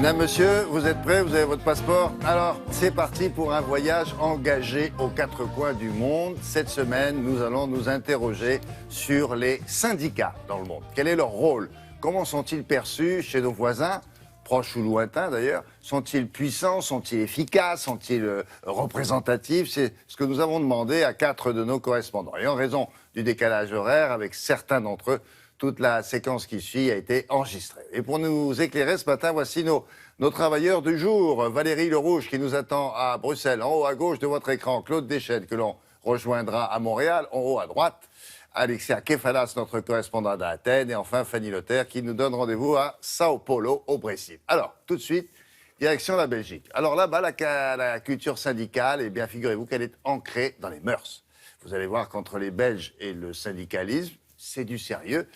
Mesdames, Messieurs, vous êtes prêts? Vous avez votre passeport? Alors, c'est parti pour un voyage engagé aux quatre coins du monde. Cette semaine, nous allons nous interroger sur les syndicats dans le monde. Quel est leur rôle? Comment sont-ils perçus chez nos voisins, proches ou lointains d'ailleurs? Sont-ils puissants? Sont-ils efficaces? Sont-ils représentatifs? C'est ce que nous avons demandé à 4 de nos correspondants. Et en raison du décalage horaire avec certains d'entre eux, toute la séquence qui suit a été enregistrée. Et pour nous éclairer ce matin, voici nos travailleurs du jour. Valérie Lerouge qui nous attend à Bruxelles, en haut à gauche de votre écran. Claude Deschênes que l'on rejoindra à Montréal, en haut à droite. Alexia Kefalas, notre correspondant d'Athènes. Et enfin Fanny Lothaire qui nous donne rendez-vous à Sao Paulo, au Brésil. Alors, tout de suite, direction la Belgique. Alors là-bas, la culture syndicale, eh bien, figurez-vous qu'elle est ancrée dans les mœurs. Vous allez voir qu'entre les Belges et le syndicalisme, c'est du sérieux.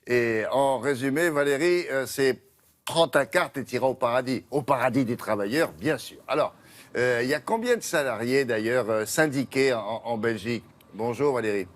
Et en résumé, Valérie, c'est prends ta carte et t'iras au paradis des travailleurs, bien sûr. Alors, il y a combien de salariés, d'ailleurs, syndiqués en Belgique? Bonjour, Valérie.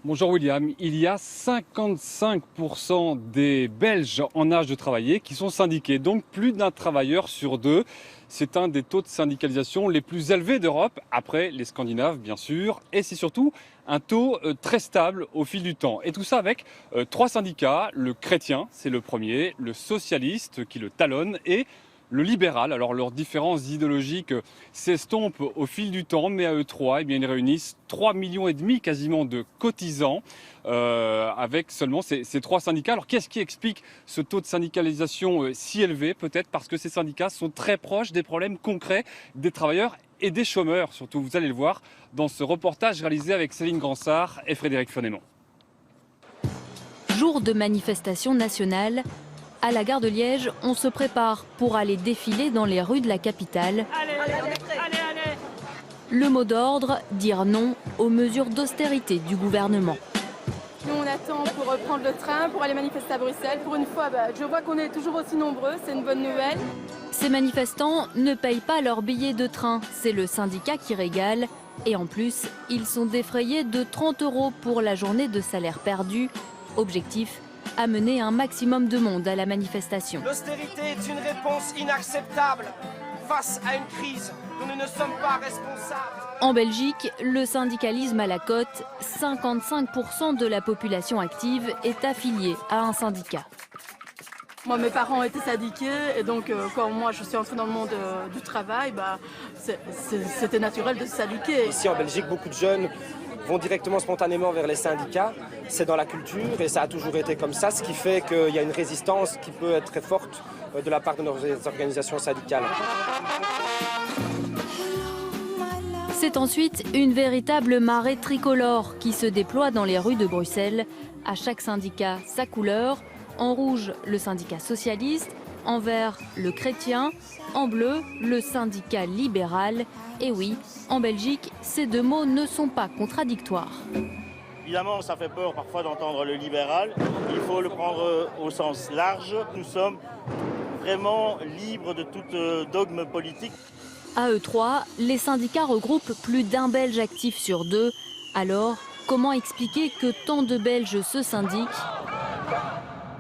Bonjour William, il y a 55% des Belges en âge de travailler qui sont syndiqués, donc plus d'un travailleur sur deux. C'est un des taux de syndicalisation les plus élevés d'Europe, après les Scandinaves bien sûr, et c'est surtout un taux très stable au fil du temps. Et tout ça avec 3 syndicats, le chrétien, c'est le premier, le socialiste qui le talonne et le libéral. Alors leurs différences idéologiques s'estompent au fil du temps, mais à eux trois, eh bien, ils réunissent 3,5 millions quasiment de cotisants avec seulement ces 3 syndicats. Alors qu'est-ce qui explique ce taux de syndicalisation si élevé? Peut-être parce que ces syndicats sont très proches des problèmes concrets des travailleurs et des chômeurs. Surtout, vous allez le voir dans ce reportage réalisé avec Céline Gransart et Frédéric Fenémont. Jour de manifestation nationale. À la gare de Liège, on se prépare pour aller défiler dans les rues de la capitale. Allez. Le mot d'ordre, dire non aux mesures d'austérité du gouvernement. Nous, on attend pour prendre le train, pour aller manifester à Bruxelles. Pour une fois, je vois qu'on est toujours aussi nombreux, c'est une bonne nouvelle. Ces manifestants ne payent pas leur billet de train, c'est le syndicat qui régale. Et en plus, ils sont défrayés de 30 € pour la journée de salaire perdu. Objectif, amener un maximum de monde à la manifestation. L'austérité est une réponse inacceptable face à une crise dont nous ne sommes pas responsables. En Belgique, le syndicalisme a la cote. 55% de la population active est affiliée à un syndicat. Moi, mes parents étaient syndiqués et donc quand moi je suis entrée dans le monde du travail, c'était naturel de se syndiquer. Ici en Belgique, beaucoup de jeunes vont directement spontanément vers les syndicats. C'est dans la culture et ça a toujours été comme ça, ce qui fait qu'il y a une résistance qui peut être très forte de la part de nos organisations syndicales. C'est ensuite une véritable marée tricolore qui se déploie dans les rues de Bruxelles. À chaque syndicat, sa couleur. En rouge, le syndicat socialiste. En vert, le chrétien. En bleu, le syndicat libéral. Et oui, en Belgique, ces deux mots ne sont pas contradictoires. Évidemment, ça fait peur parfois d'entendre le libéral. Il faut le prendre au sens large. Nous sommes vraiment libres de tout dogme politique. À eux trois, les syndicats regroupent plus d'un Belge actif sur 2. Alors, comment expliquer que tant de Belges se syndiquent?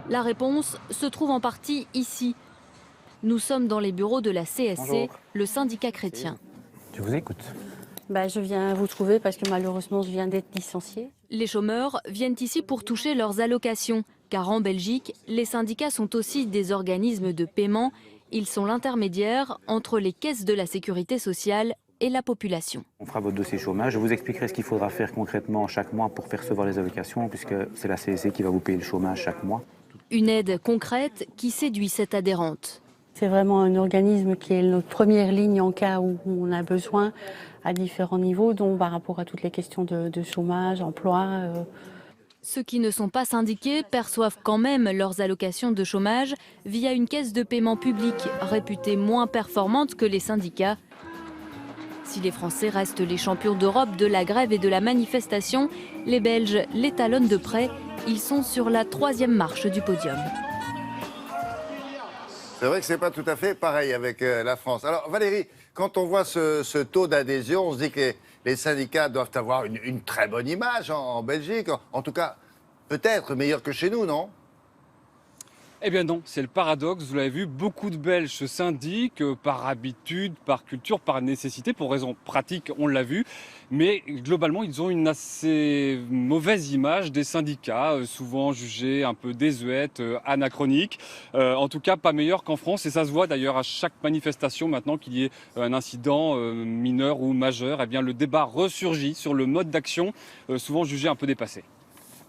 La réponse se trouve en partie ici. Nous sommes dans les bureaux de la CSC, Bonjour. le syndicat chrétien. Je vous écoute. Je viens vous trouver parce que malheureusement je viens d'être licenciée. Les chômeurs viennent ici pour toucher leurs allocations, car en Belgique, les syndicats sont aussi des organismes de paiement. Ils sont l'intermédiaire entre les caisses de la sécurité sociale et la population. On fera votre dossier chômage. Je vous expliquerai ce qu'il faudra faire concrètement chaque mois pour percevoir les allocations, puisque c'est la CSC qui va vous payer le chômage chaque mois. Une aide concrète qui séduit cette adhérente. C'est vraiment un organisme qui est notre première ligne en cas où on a besoin à différents niveaux, donc par rapport à toutes les questions de chômage, emploi. Ceux qui ne sont pas syndiqués perçoivent quand même leurs allocations de chômage via une caisse de paiement publique réputée moins performante que les syndicats. Si les Français restent les champions d'Europe de la grève et de la manifestation, les Belges les talonnent de près. Ils sont sur la 3e marche du podium. C'est vrai que c'est pas tout à fait pareil avec la France. Alors Valérie, quand on voit ce taux d'adhésion, on se dit que les syndicats doivent avoir une très bonne image en Belgique. En tout cas, peut-être meilleure que chez nous, non? Eh bien non, c'est le paradoxe, vous l'avez vu, beaucoup de Belges se syndiquent par habitude, par culture, par nécessité, pour raisons pratiques, on l'a vu, mais globalement ils ont une assez mauvaise image des syndicats, souvent jugés un peu désuètes, anachroniques, en tout cas pas meilleurs qu'en France, et ça se voit d'ailleurs à chaque manifestation maintenant qu'il y ait un incident mineur ou majeur, eh bien le débat ressurgit sur le mode d'action, souvent jugé un peu dépassé.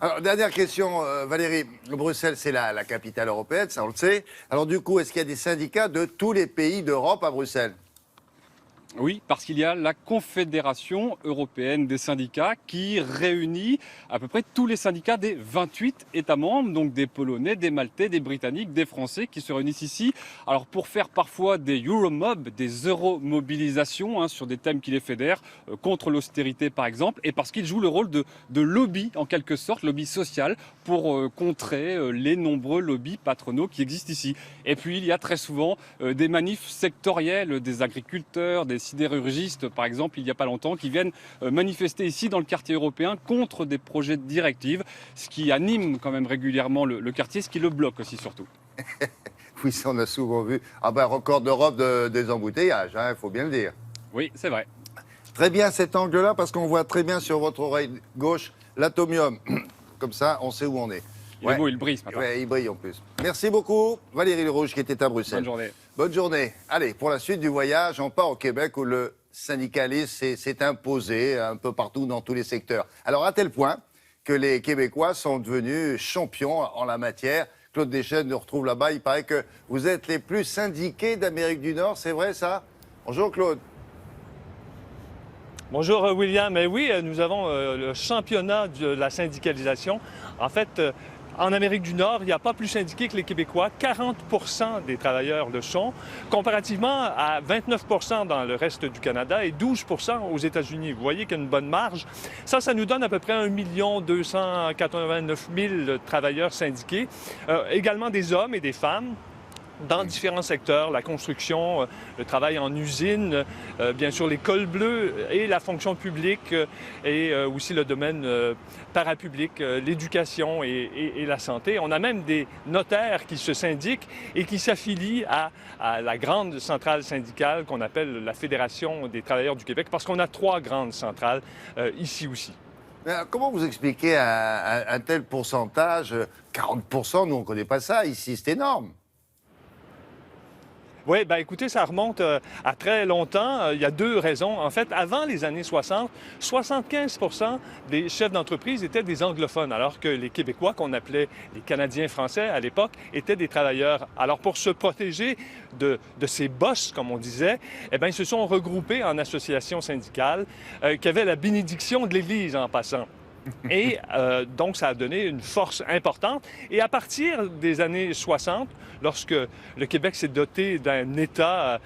Alors, dernière question, Valérie. Bruxelles, c'est la capitale européenne, ça on le sait. Alors du coup, est-ce qu'il y a des syndicats de tous les pays d'Europe à Bruxelles? Oui, parce qu'il y a la Confédération européenne des syndicats qui réunit à peu près tous les syndicats des 28 États membres, donc des Polonais, des Maltais, des Britanniques, des Français qui se réunissent ici. Alors pour faire parfois des Euromobs, des euromobilisations sur des thèmes qui les fédèrent, contre l'austérité par exemple, et parce qu'ils jouent le rôle de lobby en quelque sorte, lobby social, pour contrer les nombreux lobbies patronaux qui existent ici. Et puis il y a très souvent des manifs sectoriels, des agriculteurs, des sidérurgistes, par exemple, il n'y a pas longtemps, qui viennent manifester ici dans le quartier européen contre des projets de directives, ce qui anime quand même régulièrement le quartier, ce qui le bloque aussi surtout. Oui, ça on a souvent vu. Ah ben, record d'Europe des embouteillages, il faut bien le dire. Oui, c'est vrai. Très bien cet angle-là, parce qu'on voit très bien sur votre oreille gauche l'atomium. Comme ça, on sait où on est. Il est beau, il brille ce matin. Ouais, il brille en plus. Merci beaucoup, Valérie Lerouge, qui était à Bruxelles. Bonne journée. Bonne journée. Allez, pour la suite du voyage, on part au Québec où le syndicalisme s'est imposé un peu partout dans tous les secteurs. Alors, à tel point que les Québécois sont devenus champions en la matière. Claude Deschênes nous retrouve là-bas. Il paraît que vous êtes les plus syndiqués d'Amérique du Nord. C'est vrai, ça? Bonjour, Claude. Bonjour William. Oui, nous avons le championnat de la syndicalisation. En fait, en Amérique du Nord, il n'y a pas plus syndiqués que les Québécois. 40 % des travailleurs le sont, comparativement à 29 % dans le reste du Canada et 12 % aux États-Unis. Vous voyez qu'il y a une bonne marge. Ça nous donne à peu près 1 289 000 travailleurs syndiqués, également des hommes et des femmes, dans différents secteurs, la construction, le travail en usine, bien sûr les cols bleus et la fonction publique et aussi le domaine parapublic, l'éducation et la santé. On a même des notaires qui se syndiquent et qui s'affilient à la grande centrale syndicale qu'on appelle la Fédération des travailleurs du Québec, parce qu'on a 3 grandes centrales ici aussi. Mais comment vous expliquez un tel pourcentage? 40 %, nous on ne connaît pas ça ici, c'est énorme. Oui, bien écoutez, ça remonte à très longtemps. Il y a 2 raisons. En fait, avant les années 60, 75 % des chefs d'entreprise étaient des anglophones, alors que les Québécois, qu'on appelait les Canadiens français à l'époque, étaient des travailleurs. Alors pour se protéger de ces boss, comme on disait, eh bien, ils se sont regroupés en associations syndicales qui avaient la bénédiction de l'Église en passant. Et donc, ça a donné une force importante. Et à partir des années 60, lorsque le Québec s'est doté d'un État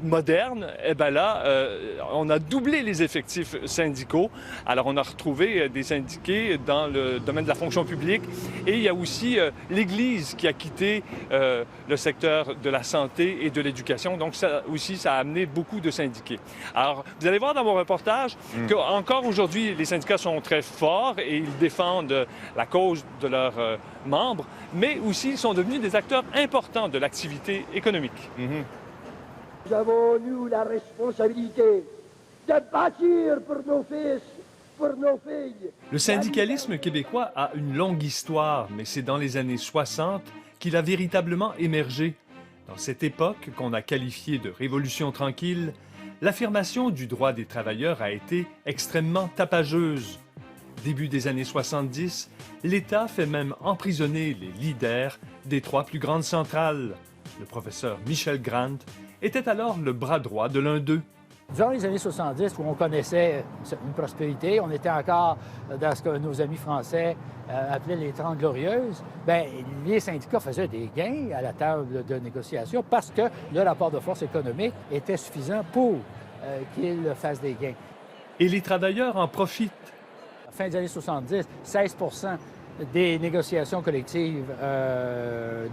moderne, eh bien là, on a doublé les effectifs syndicaux. Alors, on a retrouvé des syndiqués dans le domaine de la fonction publique. Et il y a aussi l'Église qui a quitté le secteur de la santé et de l'éducation. Donc, ça aussi, ça a amené beaucoup de syndiqués. Alors, vous allez voir dans mon reportage qu'encore aujourd'hui, les syndicats sont très forts et ils défendent la cause de leurs membres, mais aussi ils sont devenus des acteurs importants de l'activité économique. Nous avons, nous, la responsabilité de bâtir pour nos fils, pour nos filles. Le syndicalisme québécois a une longue histoire, mais c'est dans les années 60 qu'il a véritablement émergé. Dans cette époque qu'on a qualifiée de révolution tranquille, l'affirmation du droit des travailleurs a été extrêmement tapageuse. Début des années 70, l'État fait même emprisonner les leaders des 3 plus grandes centrales. Le professeur Michel Grant était alors le bras droit de l'un d'eux. Durant les années 70, où on connaissait une prospérité, on était encore dans ce que nos amis français appelaient les 30 glorieuses, bien, les syndicats faisaient des gains à la table de négociation parce que le rapport de force économique était suffisant pour qu'ils fassent des gains. Et les travailleurs en profitent. À la fin des années 70, 16 % des négociations collectives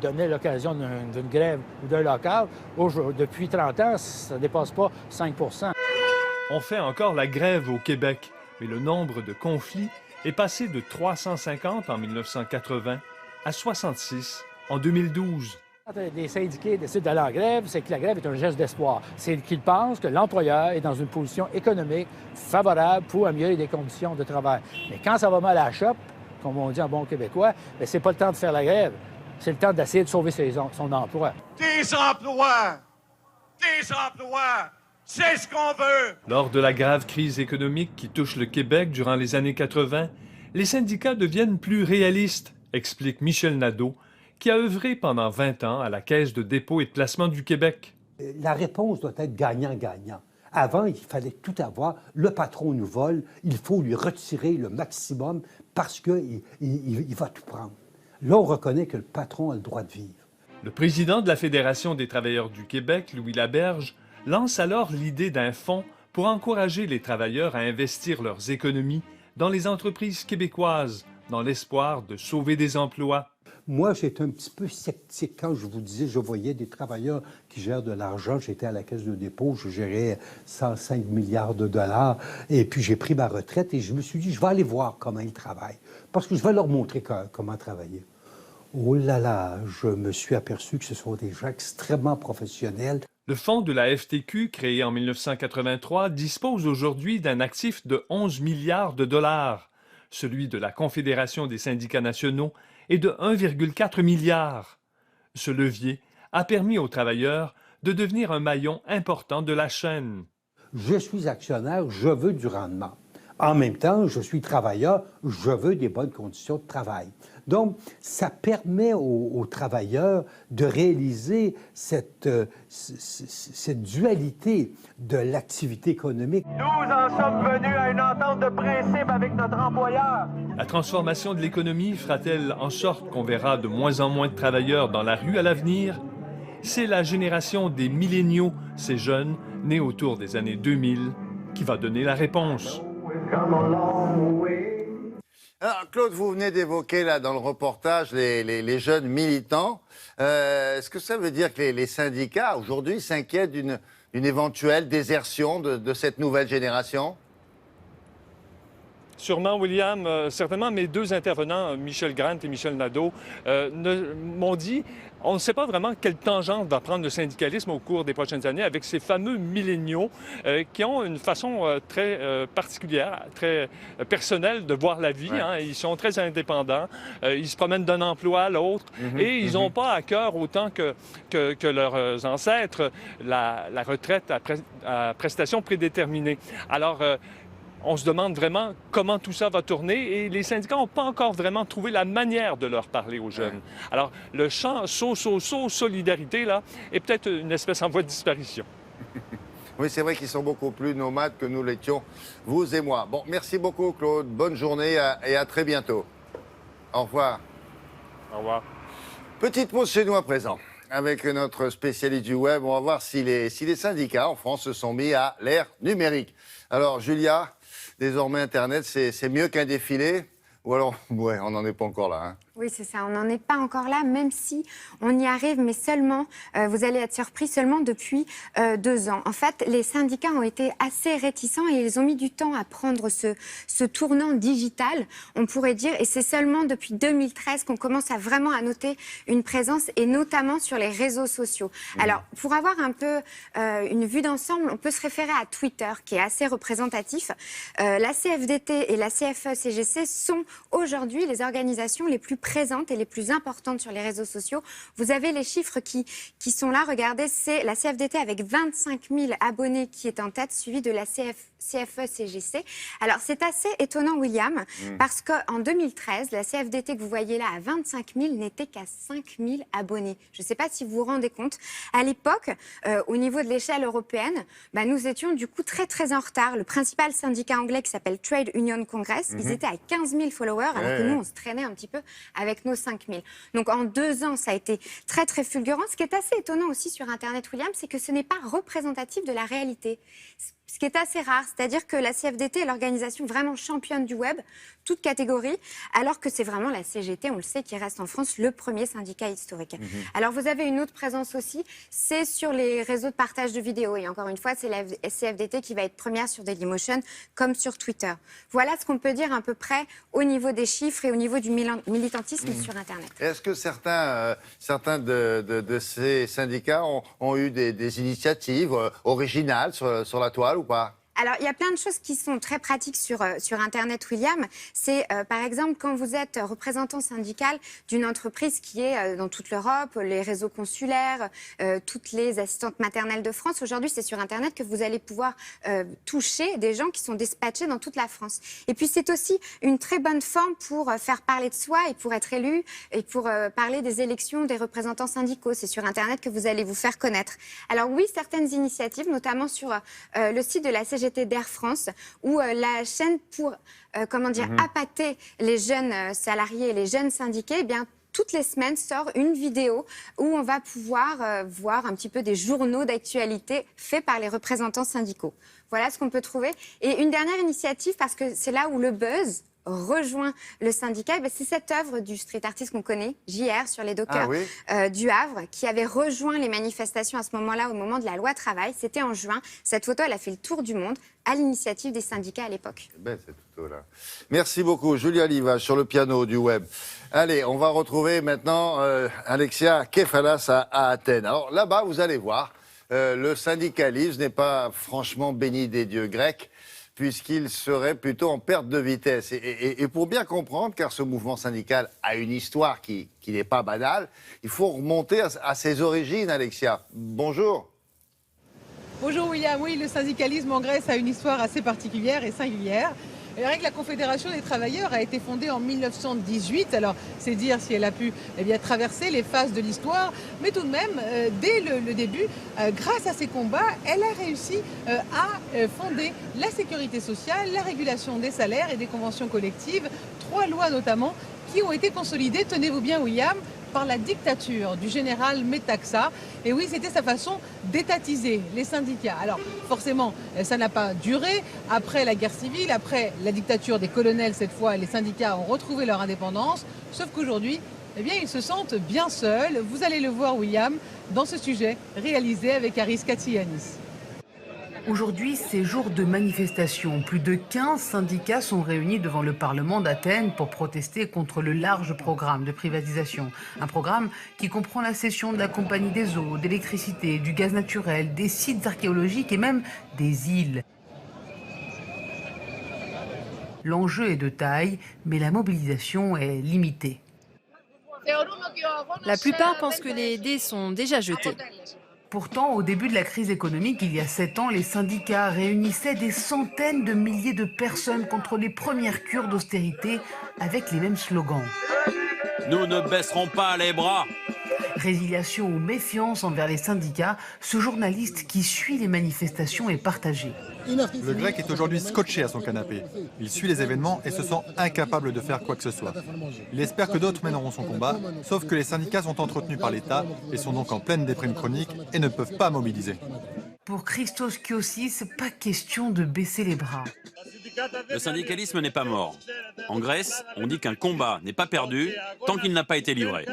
donnaient l'occasion d'une grève ou d'un local. Depuis 30 ans, ça ne dépasse pas 5 %. On fait encore la grève au Québec, mais le nombre de conflits est passé de 350 en 1980 à 66 en 2012. Quand les syndiqués décident d'aller en grève, c'est que la grève est un geste d'espoir. C'est qu'ils pensent que l'employeur est dans une position économique favorable pour améliorer les conditions de travail. Mais quand ça va mal à la shop, comme on dit en bon québécois, bien, c'est pas le temps de faire la grève. C'est le temps d'essayer de sauver son emploi. Des emplois! Des emplois! C'est ce qu'on veut! Lors de la grave crise économique qui touche le Québec durant les années 80, les syndicats deviennent plus réalistes, explique Michel Nadeau, qui a œuvré pendant 20 ans à la Caisse de dépôt et de placement du Québec. La réponse doit être gagnant-gagnant. Avant, il fallait tout avoir. Le patron nous vole, il faut lui retirer le maximum parce qu'il va tout prendre. Là, on reconnaît que le patron a le droit de vivre. Le président de la Fédération des travailleurs du Québec, Louis Laberge, lance alors l'idée d'un fonds pour encourager les travailleurs à investir leurs économies dans les entreprises québécoises, dans l'espoir de sauver des emplois. Moi, j'étais un petit peu sceptique quand je vous disais, je voyais des travailleurs qui gèrent de l'argent. J'étais à la Caisse de dépôt, je gérais 105 milliards de dollars. Et puis, j'ai pris ma retraite et je me suis dit, je vais aller voir comment ils travaillent. Parce que je vais leur montrer comment travailler. Oh là là, je me suis aperçu que ce sont des gens extrêmement professionnels. Le fonds de la FTQ, créé en 1983, dispose aujourd'hui d'un actif de 11 milliards de dollars. Celui de la Confédération des syndicats nationaux est de 1,4 milliard. Ce levier a permis aux travailleurs de devenir un maillon important de la chaîne. Je suis actionnaire, je veux du rendement. En même temps, je suis travailleur, je veux des bonnes conditions de travail. Donc, ça permet aux travailleurs de réaliser cette dualité de l'activité économique. Nous en sommes venus à une entente de principe avec notre employeur. La transformation de l'économie fera-t-elle en sorte qu'on verra de moins en moins de travailleurs dans la rue à l'avenir? C'est la génération des milléniaux, ces jeunes nés autour des années 2000, qui va donner la réponse. Alors, Claude, vous venez d'évoquer là dans le reportage les jeunes militants. Est-ce que ça veut dire que les syndicats aujourd'hui s'inquiètent d'une éventuelle désertion de cette nouvelle génération? Sûrement, William. Certainement, mes deux intervenants, Michel Grant et Michel Nadeau, m'ont dit on ne sait pas vraiment quelle tangente va prendre le syndicalisme au cours des prochaines années avec ces fameux milléniaux qui ont une façon très particulière, très personnelle de voir la vie. Ouais. Hein. Ils sont très indépendants. Ils se promènent d'un emploi à l'autre et ils n'ont pas à cœur autant que leurs ancêtres la retraite à prestations prédéterminées. Alors, on se demande vraiment comment tout ça va tourner et les syndicats n'ont pas encore vraiment trouvé la manière de leur parler aux jeunes. Alors, le chant « solidarité » là, est peut-être une espèce en voie de disparition. Oui, c'est vrai qu'ils sont beaucoup plus nomades que nous l'étions, vous et moi. Bon, merci beaucoup, Claude. Bonne journée et à très bientôt. Au revoir. Au revoir. Petite pause chez nous à présent. Avec notre spécialiste du web, on va voir si les syndicats en France se sont mis à l'ère numérique. Alors, Julia, désormais, Internet, c'est mieux qu'un défilé? Ou alors, ouais, on n'en est pas encore là, hein? Oui, c'est ça, on n'en est pas encore là, même si on y arrive, mais seulement, vous allez être surpris, seulement depuis 2 ans. En fait, les syndicats ont été assez réticents et ils ont mis du temps à prendre ce tournant digital, on pourrait dire, et c'est seulement depuis 2013 qu'on commence à vraiment à noter une présence, et notamment sur les réseaux sociaux. Alors, pour avoir un peu une vue d'ensemble, on peut se référer à Twitter, qui est assez représentatif. La CFDT et la CFE-CGC sont aujourd'hui les organisations les plus présentes et les plus importantes sur les réseaux sociaux. Vous avez les chiffres qui sont là. Regardez, c'est la CFDT avec 25 000 abonnés qui est en tête, suivi de la CFE-CGC. Alors, c'est assez étonnant, William, parce qu'en 2013, la CFDT que vous voyez là, à 25 000, n'était qu'à 5 000 abonnés. Je ne sais pas si vous vous rendez compte. À l'époque, au niveau de l'échelle européenne, nous étions du coup très, très en retard. Le principal syndicat anglais qui s'appelle Trade Union Congress, ils étaient à 15 000 followers, alors que nous, on se traînait un petit peu avec nos 5 000. Donc, en 2 ans, ça a été très, très fulgurant. Ce qui est assez étonnant aussi sur Internet, William, c'est que ce n'est pas représentatif de la réalité. Ce qui est assez rare, c'est-à-dire que la CFDT est l'organisation vraiment championne du web, toute catégorie, alors que c'est vraiment la CGT, on le sait, qui reste en France le premier syndicat historique. Alors vous avez une autre présence aussi, c'est sur les réseaux de partage de vidéos. Et encore une fois, c'est la CFDT qui va être première sur Dailymotion, comme sur Twitter. Voilà ce qu'on peut dire à peu près au niveau des chiffres et au niveau du militantisme militantisme sur Internet. Est-ce que certains de ces syndicats ont eu des initiatives originales sur la toile ou pas ? Alors, il y a plein de choses qui sont très pratiques sur Internet, William. C'est, par exemple, quand vous êtes représentant syndical d'une entreprise qui est dans toute l'Europe, les réseaux consulaires, toutes les assistantes maternelles de France. Aujourd'hui, c'est sur Internet que vous allez pouvoir toucher des gens qui sont dispatchés dans toute la France. Et puis, c'est aussi une très bonne forme pour faire parler de soi et pour être élu et pour parler des élections des représentants syndicaux. C'est sur Internet que vous allez vous faire connaître. Alors oui, certaines initiatives, notamment sur le site de la CGT d'Air France, où la chaîne pour appâter les jeunes salariés et les jeunes syndiqués, eh bien, toutes les semaines sort une vidéo où on va pouvoir voir un petit peu des journaux d'actualité faits par les représentants syndicaux. Voilà ce qu'on peut trouver. Et une dernière initiative, parce que c'est là où le buzz rejoint le syndicat, c'est cette œuvre du street artiste qu'on connaît, JR, sur les dockers du Havre, qui avait rejoint les manifestations à ce moment-là, au moment de la loi travail. C'était en juin. Cette photo, elle a fait le tour du monde à l'initiative des syndicats à l'époque. Ben, cette photo-là. Merci beaucoup, Julia Livage, sur le piano du web. Allez, on va retrouver maintenant Alexia Kefalas à Athènes. Alors là-bas, vous allez voir, le syndicalisme n'est pas franchement béni des dieux grecs, puisqu'il serait plutôt en perte de vitesse. Et pour bien comprendre, car ce mouvement syndical a une histoire qui n'est pas banale, il faut remonter à ses origines, Alexia. Bonjour. Bonjour William, oui, le syndicalisme en Grèce a une histoire assez particulière et singulière. Et la Confédération des travailleurs a été fondée en 1918, alors c'est dire si elle a pu traverser les phases de l'histoire, mais tout de même, dès le début, grâce à ses combats, elle a réussi à fonder la sécurité sociale, la régulation des salaires et des conventions collectives, 3 lois notamment, qui ont été consolidées, tenez-vous bien William, par la dictature du général Metaxa. Et oui, c'était sa façon d'étatiser les syndicats. Alors forcément, ça n'a pas duré. Après la guerre civile, après la dictature des colonels, cette fois, les syndicats ont retrouvé leur indépendance. Sauf qu'aujourd'hui, eh bien, ils se sentent bien seuls. Vous allez le voir, William, dans ce sujet réalisé avec Aris Katsianis. Aujourd'hui, c'est jour de manifestation. Plus de 15 syndicats sont réunis devant le Parlement d'Athènes pour protester contre le large programme de privatisation. Un programme qui comprend la cession de la compagnie des eaux, d'électricité, du gaz naturel, des sites archéologiques et même des îles. L'enjeu est de taille, mais la mobilisation est limitée. La plupart pensent que les dés sont déjà jetés. Pourtant, au début de la crise économique, il y a 7 ans, les syndicats réunissaient des centaines de milliers de personnes contre les premières cures d'austérité avec les mêmes slogans. Nous ne baisserons pas les bras. Résiliation ou méfiance envers les syndicats, ce journaliste qui suit les manifestations est partagé. Le grec est aujourd'hui scotché à son canapé. Il suit les événements et se sent incapable de faire quoi que ce soit. Il espère que d'autres mèneront son combat, sauf que les syndicats sont entretenus par l'État et sont donc en pleine déprime chronique et ne peuvent pas mobiliser. Pour Christos Kiosis, pas question de baisser les bras. Le syndicalisme n'est pas mort. En Grèce, on dit qu'un combat n'est pas perdu tant qu'il n'a pas été livré.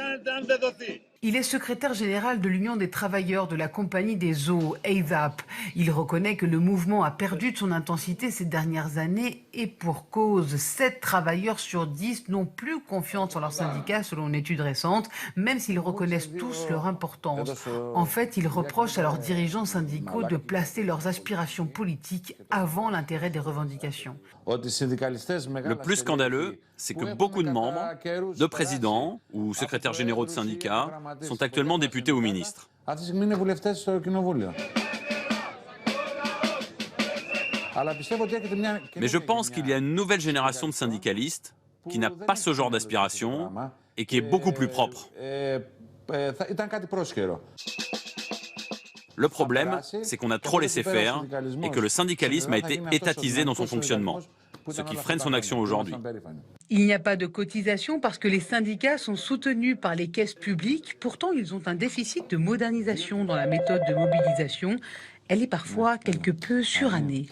Il est secrétaire général de l'Union des travailleurs de la compagnie des eaux, EIVAP. Il reconnaît que le mouvement a perdu de son intensité ces dernières années et pour cause. 7 travailleurs sur 10 n'ont plus confiance en leur syndicat selon une étude récente, même s'ils reconnaissent tous leur importance. En fait, ils reprochent à leurs dirigeants syndicaux de placer leurs aspirations politiques avant l'intérêt des revendications. Le plus scandaleux, c'est que beaucoup de membres, de présidents ou secrétaires généraux de syndicats sont actuellement députés ou ministres. Mais je pense qu'il y a une nouvelle génération de syndicalistes qui n'a pas ce genre d'aspiration et qui est beaucoup plus propre. Le problème, c'est qu'on a trop laissé faire et que le syndicalisme a été étatisé dans son fonctionnement, ce qui freine son action aujourd'hui. Il n'y a pas de cotisation parce que les syndicats sont soutenus par les caisses publiques. Pourtant, ils ont un déficit de modernisation dans la méthode de mobilisation. Elle est parfois quelque peu surannée.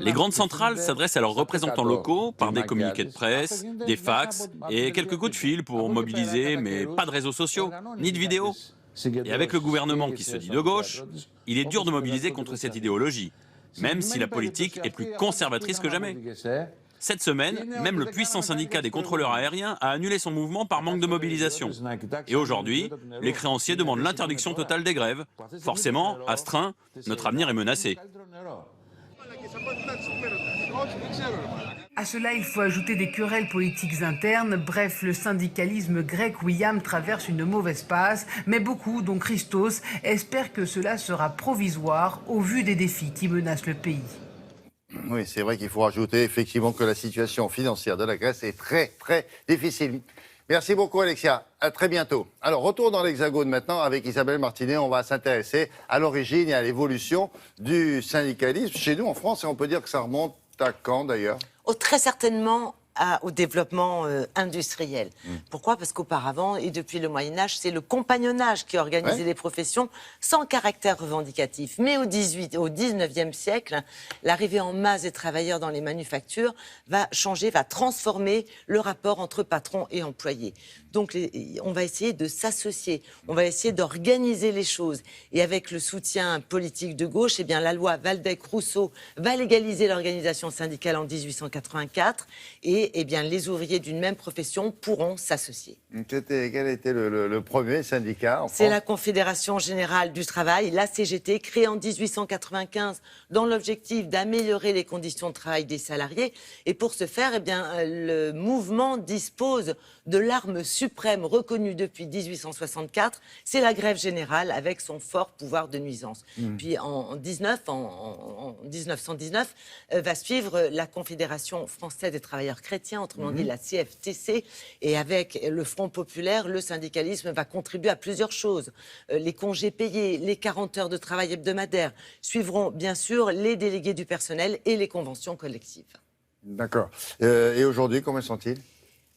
Les grandes centrales s'adressent à leurs représentants locaux par des communiqués de presse, des fax et quelques coups de fil pour mobiliser, mais pas de réseaux sociaux, ni de vidéos. Et avec le gouvernement qui se dit de gauche, il est dur de mobiliser contre cette idéologie, même si la politique est plus conservatrice que jamais. Cette semaine, même le puissant syndicat des contrôleurs aériens a annulé son mouvement par manque de mobilisation. Et aujourd'hui, les créanciers demandent l'interdiction totale des grèves. Forcément, astreint, notre avenir est menacé. À cela, il faut ajouter des querelles politiques internes. Bref, le syndicalisme grec, William, traverse une mauvaise passe. Mais beaucoup, dont Christos, espèrent que cela sera provisoire au vu des défis qui menacent le pays. Oui, c'est vrai qu'il faut rajouter effectivement que la situation financière de la Grèce est très, très difficile. Merci beaucoup, Alexia. À très bientôt. Alors, retour dans l'Hexagone maintenant avec Isabelle Martinet. On va s'intéresser à l'origine et à l'évolution du syndicalisme chez nous en France. Et on peut dire que ça remonte à quand d'ailleurs ? Très certainement au développement industriel. Pourquoi ? Parce qu'auparavant, et depuis le Moyen-Âge, c'est le compagnonnage qui organisait les professions sans caractère revendicatif. Mais au 19e siècle, l'arrivée en masse des travailleurs dans les manufactures va changer, va transformer le rapport entre patron et employé. Donc, on va essayer de s'associer, on va essayer d'organiser les choses. Et avec le soutien politique de gauche, eh bien, la loi Waldeck-Rousseau va légaliser l'organisation syndicale en 1884 et eh bien, les ouvriers d'une même profession pourront s'associer. Quel était le premier syndicat en France ? C'est la Confédération Générale du Travail, la CGT, créée en 1895 dans l'objectif d'améliorer les conditions de travail des salariés. Et pour ce faire, eh bien, le mouvement dispose de l'arme suprême reconnue depuis 1864, c'est la grève générale avec son fort pouvoir de nuisance. Puis en 1919, va suivre la Confédération française des travailleurs chrétiens, autrement dit la CFTC, et avec le Front populaire, le syndicalisme va contribuer à plusieurs choses. Les congés payés, les 40 heures de travail hebdomadaires, suivront bien sûr les délégués du personnel et les conventions collectives. D'accord. Et aujourd'hui, combien sont-ils ?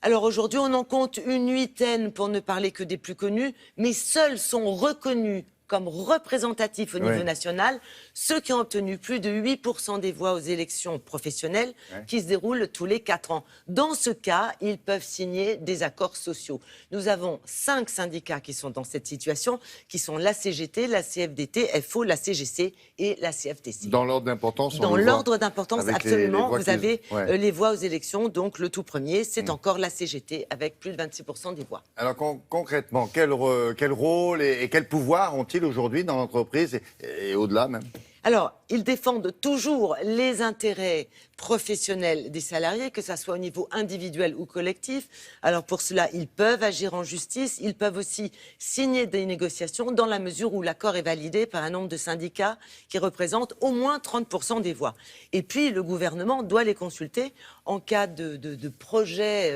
Alors aujourd'hui, on en compte une huitaine pour ne parler que des plus connus, mais seuls sont reconnus comme représentatifs au niveau national ceux qui ont obtenu plus de 8% des voix aux élections professionnelles qui se déroulent tous les 4 ans. Dans ce cas, ils peuvent signer des accords sociaux. Nous avons 5 syndicats qui sont dans cette situation, qui sont la CGT, la CFDT, FO, la CGC et la CFTC. Dans l'ordre d'importance ? Dans l'ordre d'importance, absolument. Vous avez les voix aux élections, donc le tout premier, c'est encore la CGT avec plus de 26% des voix. Alors concrètement, quel rôle et quel pouvoir ont-ils aujourd'hui dans l'entreprise et au-delà même ? Alors, ils défendent toujours les intérêts professionnels des salariés, que ça soit au niveau individuel ou collectif. Alors pour cela, ils peuvent agir en justice, ils peuvent aussi signer des négociations dans la mesure où l'accord est validé par un nombre de syndicats qui représentent au moins 30% des voix. Et puis, le gouvernement doit les consulter en cas de projet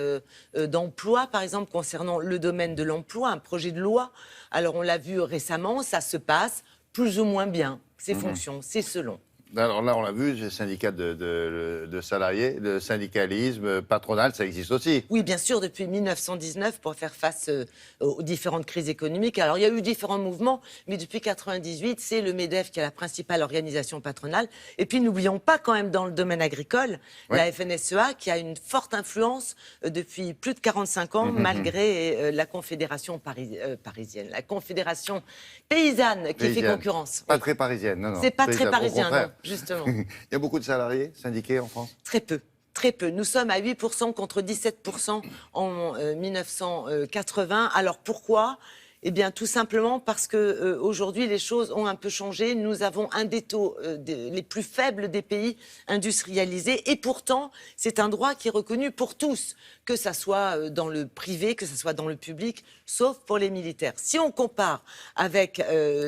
d'emploi, par exemple, concernant le domaine de l'emploi, un projet de loi. Alors, on l'a vu récemment, ça se passe plus ou moins bien. C'est fonction, c'est selon. Alors là, on l'a vu, les syndicats de salariés, le syndicalisme patronal, ça existe aussi. Oui, bien sûr, depuis 1919, pour faire face aux différentes crises économiques. Alors, il y a eu différents mouvements, mais depuis 1998, c'est le MEDEF qui est la principale organisation patronale. Et puis, n'oublions pas quand même dans le domaine agricole, la FNSEA, qui a une forte influence depuis plus de 45 ans, malgré la Confédération parisienne, la Confédération paysanne qui fait concurrence. Pas très parisienne, non. C'est pas très parisien, non. Justement. Il y a beaucoup de salariés syndiqués en France ? Très peu. Très peu. Nous sommes à 8% contre 17% en 1980. Alors pourquoi ? Eh bien, tout simplement parce que aujourd'hui les choses ont un peu changé. Nous avons un des taux les plus faibles des pays industrialisés, et pourtant c'est un droit qui est reconnu pour tous, que ça soit dans le privé, que ça soit dans le public, sauf pour les militaires. Si on compare avec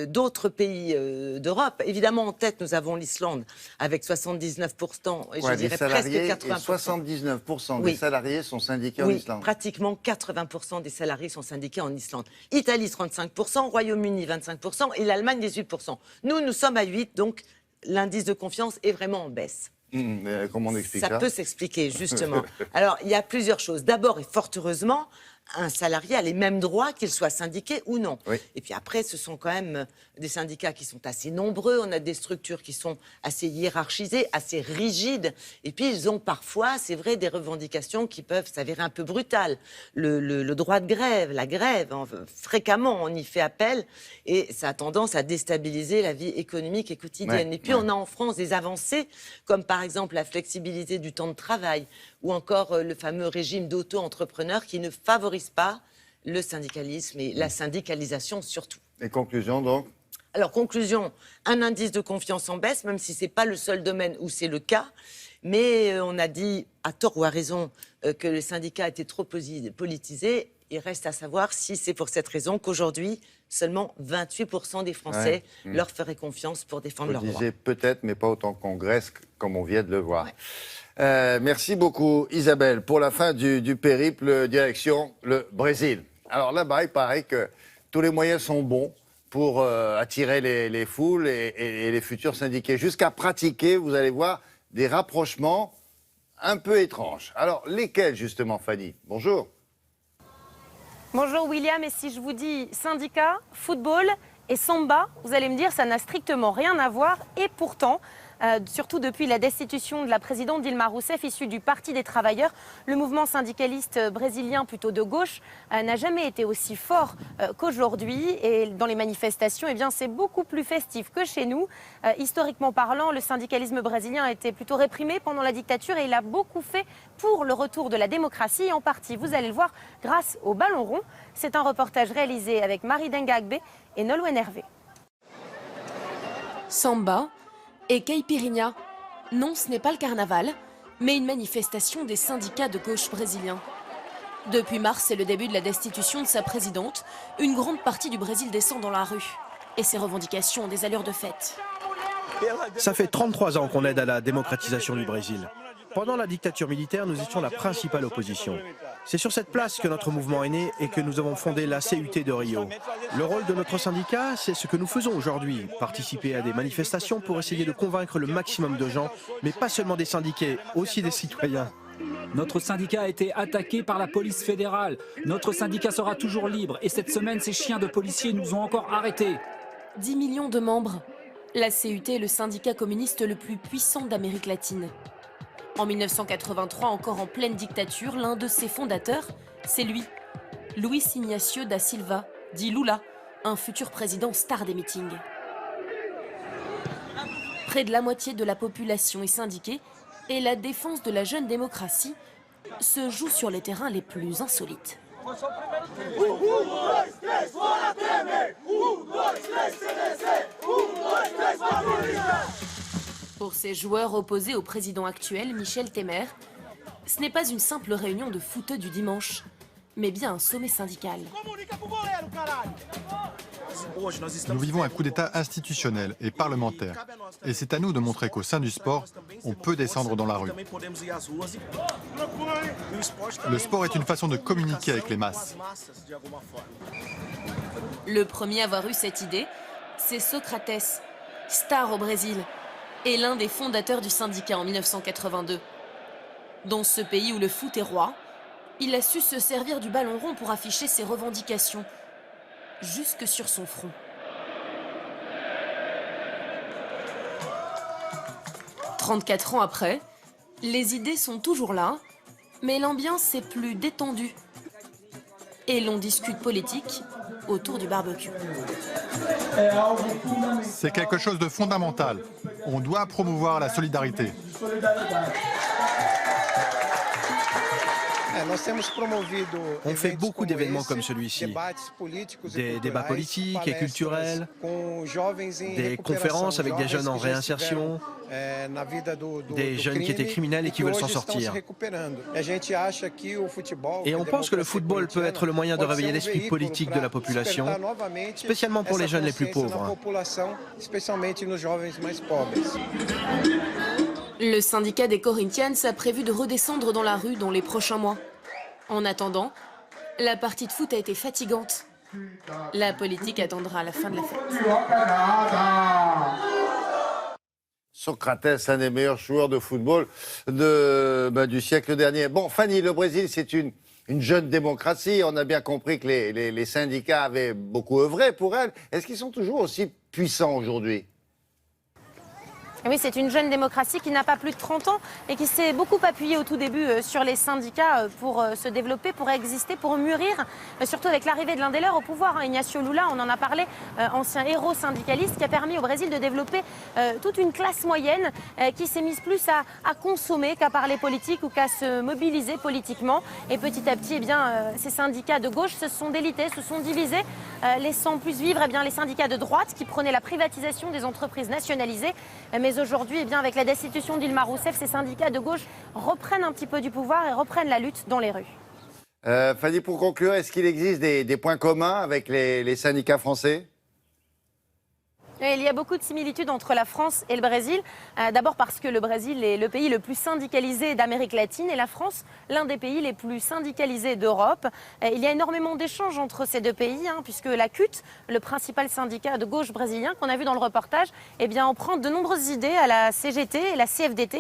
d'autres pays d'Europe, évidemment en tête nous avons l'Islande avec 79%, et je dirais presque 80%. 79% des salariés sont syndiqués en Islande. Oui, pratiquement 80% des salariés sont syndiqués en Islande. Italie 35%, Royaume-Uni 25% et l'Allemagne 18%. Nous sommes à 8%, donc l'indice de confiance est vraiment en baisse. Comment on explique ça ? Ça peut s'expliquer, justement. Alors, il y a plusieurs choses. D'abord, et fort heureusement, un salarié a les mêmes droits qu'il soit syndiqué ou non. Oui. Et puis après, ce sont quand même des syndicats qui sont assez nombreux, on a des structures qui sont assez hiérarchisées, assez rigides, et puis ils ont parfois, c'est vrai, des revendications qui peuvent s'avérer un peu brutales. Le droit de grève, la grève, fréquemment on y fait appel, et ça a tendance à déstabiliser la vie économique et quotidienne. Ouais, et puis on a en France des avancées, comme par exemple la flexibilité du temps de travail, ou encore le fameux régime d'auto-entrepreneur qui ne favorise pas le syndicalisme et la syndicalisation surtout. Les conclusions donc? Alors, conclusion, un indice de confiance en baisse, même si ce n'est pas le seul domaine où c'est le cas. Mais on a dit, à tort ou à raison, que les syndicats étaient trop politisés. Il reste à savoir si c'est pour cette raison qu'aujourd'hui, seulement 28% des Français leur feraient confiance pour défendre leurs droits. Vous disiez peut-être, mais pas autant qu'en Grèce, comme on vient de le voir. Ouais. Merci beaucoup, Isabelle, pour la fin du périple direction le Brésil. Alors là-bas, il paraît que tous les moyens sont bons pour attirer les foules et les futurs syndiqués, jusqu'à pratiquer, vous allez voir, des rapprochements un peu étranges. Alors, lesquels justement, Fanny? Bonjour. Bonjour William, et si je vous dis syndicat, football et samba, vous allez me dire ça n'a strictement rien à voir, et pourtant, surtout depuis la destitution de la présidente Dilma Rousseff, issue du Parti des travailleurs, le mouvement syndicaliste brésilien plutôt de gauche n'a jamais été aussi fort qu'aujourd'hui. Et dans les manifestations, eh bien, c'est beaucoup plus festif que chez nous. Historiquement parlant, le syndicalisme brésilien a été plutôt réprimé pendant la dictature, et il a beaucoup fait pour le retour de la démocratie, et en partie, vous allez le voir, grâce au ballon rond. C'est un reportage réalisé avec Marie Dengagbe et Nolwenn Hervé. Samba et caipirinha. Non, ce n'est pas le carnaval, mais une manifestation des syndicats de gauche brésiliens. Depuis mars et le début de la destitution de sa présidente, une grande partie du Brésil descend dans la rue. Et ses revendications ont des allures de fête. Ça fait 33 ans qu'on aide à la démocratisation du Brésil. Pendant la dictature militaire, nous étions la principale opposition. C'est sur cette place que notre mouvement est né et que nous avons fondé la CUT de Rio. Le rôle de notre syndicat, c'est ce que nous faisons aujourd'hui, participer à des manifestations pour essayer de convaincre le maximum de gens, mais pas seulement des syndiqués, aussi des citoyens. Notre syndicat a été attaqué par la police fédérale. Notre syndicat sera toujours libre, et cette semaine, ces chiens de policiers nous ont encore arrêtés. 10 millions de membres. La CUT est le syndicat communiste le plus puissant d'Amérique latine. En 1983, encore en pleine dictature, l'un de ses fondateurs, c'est lui, Luiz Inácio da Silva, dit Lula, un futur président star des meetings. Près de la moitié de la population est syndiquée, et la défense de la jeune démocratie se joue sur les terrains les plus insolites. Pour ces joueurs opposés au président actuel, Michel Temer, ce n'est pas une simple réunion de footeux du dimanche, mais bien un sommet syndical. Nous vivons un coup d'État institutionnel et parlementaire. Et c'est à nous de montrer qu'au sein du sport, on peut descendre dans la rue. Le sport est une façon de communiquer avec les masses. Le premier à avoir eu cette idée, c'est Socrates, star au Brésil, et l'un des fondateurs du syndicat en 1982. Dans ce pays où le foot est roi, il a su se servir du ballon rond pour afficher ses revendications, jusque sur son front. « 34 ans après, les idées sont toujours là, mais l'ambiance est plus détendue. Et l'on discute politique autour du barbecue. C'est quelque chose de fondamental. On doit promouvoir la solidarité. On fait beaucoup d'événements comme celui-ci. Des débats politiques et culturels, des conférences avec des jeunes en réinsertion, des jeunes qui étaient criminels et qui veulent s'en sortir. Et on pense que le football peut être le moyen de réveiller l'esprit politique de la population, spécialement pour les jeunes les plus pauvres. Le syndicat des Corinthians a prévu de redescendre dans la rue dans les prochains mois. En attendant, la partie de foot a été fatigante. La politique attendra la fin de la fête. Socrates, un des meilleurs joueurs de football du siècle dernier. Bon, Fanny, le Brésil, c'est une une jeune démocratie. On a bien compris que les syndicats avaient beaucoup œuvré pour elle. Est-ce qu'ils sont toujours aussi puissants aujourd'hui ? Oui, c'est une jeune démocratie qui n'a pas plus de 30 ans et qui s'est beaucoup appuyée au tout début sur les syndicats pour se développer, pour exister, pour mûrir, surtout avec l'arrivée de l'un des leurs au pouvoir. Ignacio Lula, on en a parlé, ancien héros syndicaliste qui a permis au Brésil de développer toute une classe moyenne qui s'est mise plus à consommer qu'à parler politique ou qu'à se mobiliser politiquement. Et petit à petit, eh bien, ces syndicats de gauche se sont délités, se sont divisés, laissant plus vivre eh bien, les syndicats de droite qui prônaient la privatisation des entreprises nationalisées. Mais aujourd'hui, eh bien, avec la destitution d'Ilma Rousseff, ces syndicats de gauche reprennent un petit peu du pouvoir et reprennent la lutte dans les rues. Fanny, pour conclure, est-ce qu'il existe des points communs avec les syndicats français ? Il y a beaucoup de similitudes entre la France et le Brésil. D'abord parce que le Brésil est le pays le plus syndicalisé d'Amérique latine et la France, l'un des pays les plus syndicalisés d'Europe. Il y a énormément d'échanges entre ces deux pays, puisque la CUT, le principal syndicat de gauche brésilien qu'on a vu dans le reportage, eh bien, emprunte de nombreuses idées à la CGT et la CFDT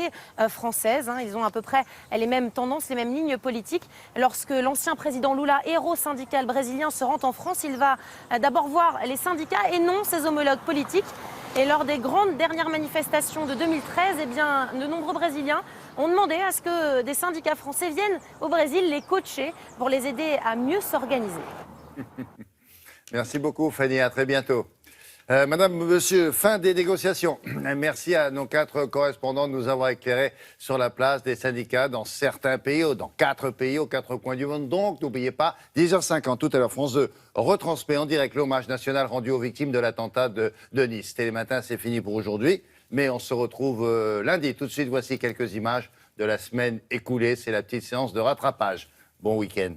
française. Ils ont à peu près les mêmes tendances, les mêmes lignes politiques. Lorsque l'ancien président Lula, héros syndical brésilien, se rend en France, il va d'abord voir les syndicats et non ses homologues politiques. Et lors des grandes dernières manifestations de 2013, eh bien, de nombreux Brésiliens ont demandé à ce que des syndicats français viennent au Brésil les coacher pour les aider à mieux s'organiser. Merci beaucoup, Fanny. À très bientôt. Madame, monsieur, fin des négociations. Merci à nos 4 correspondants de nous avoir éclairés sur la place des syndicats dans certains pays, dans 4 pays, aux 4 coins du monde. Donc, n'oubliez pas, 10h50, tout à l'heure, France 2 retransmet en direct l'hommage national rendu aux victimes de l'attentat de Nice. Télématin, c'est fini pour aujourd'hui, mais on se retrouve lundi. Tout de suite, voici quelques images de la semaine écoulée. C'est la petite séance de rattrapage. Bon week-end.